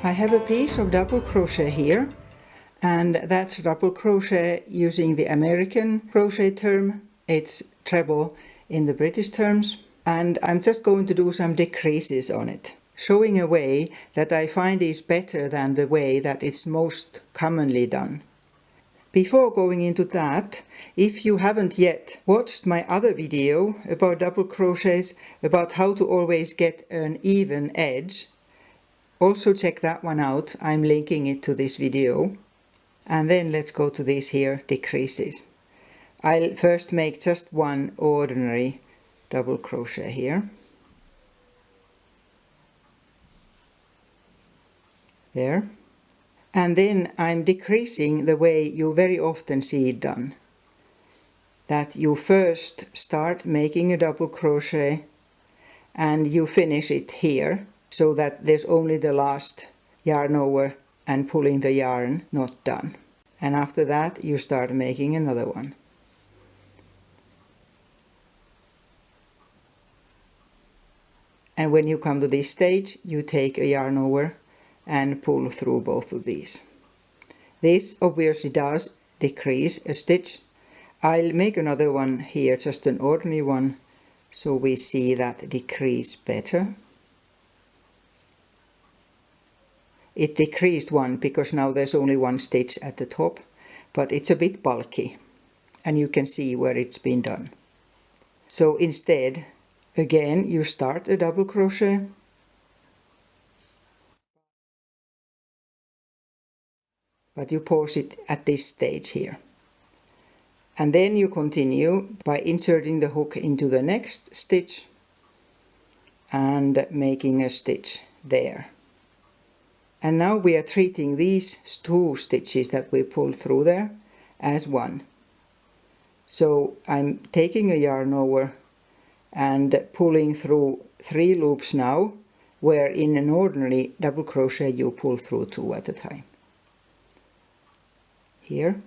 I have a piece of double crochet here, and that's double crochet using the American crochet term. It's treble in the British terms, and I'm just going to do some decreases on it, showing a way that I find is better than the way that it's most commonly done. Before going into that, if you haven't yet watched my other video about double crochets, about how to always get an even edge, also check that one out. I'm linking it to this video. And then let's go to these here decreases. I'll first make just one ordinary double crochet here. There. And then I'm decreasing the way you very often see it done. That you first start making a double crochet and you finish it here, so that there's only the last yarn over and pulling the yarn not done. And after that you start making another one. And when you come to this stage, you take a yarn over and pull through both of these. This obviously does decrease a stitch. I'll make another one here, just an ordinary one, so we see that decrease better. It decreased one because now there's only one stitch at the top, but it's a bit bulky and you can see where it's been done. So instead, again, you start a double crochet, but you pause it at this stage here. And then you continue by inserting the hook into the next stitch and making a stitch there. And now we are treating these two stitches that we pulled through there as one. So I'm taking a yarn over and pulling through 3 loops now, where in an ordinary double crochet you pull through 2 at a time. Here,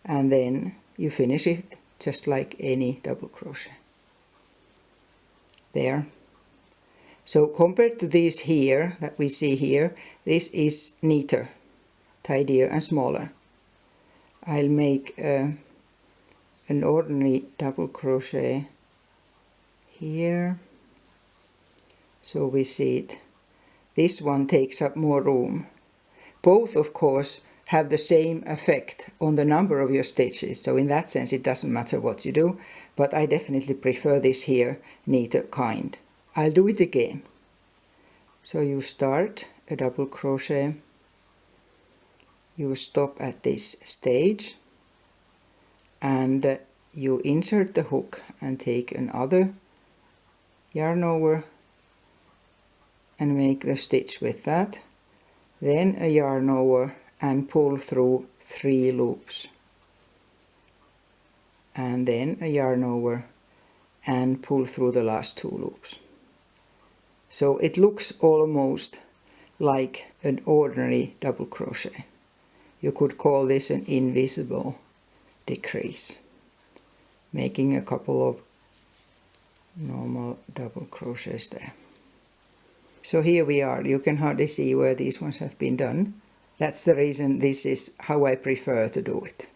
and then you finish it just like any double crochet. There. So compared to these here that we see here, this is neater, tidier and smaller. I'll make an ordinary double crochet here, so we see it. This one takes up more room. Both, of course, have the same effect on the number of your stitches, so in that sense it doesn't matter what you do, but I definitely prefer this here neater kind. I'll do it again. So you start a double crochet, you stop at this stage, and you insert the hook and take another yarn over and make the stitch with that, then a yarn over and pull through 3 loops, and then a yarn over and pull through the last 2 loops. So it looks almost like an ordinary double crochet. You could call this an invisible decrease, making a couple of normal double crochets there. So here we are. You can hardly see where these ones have been done. That's the reason this is how I prefer to do it.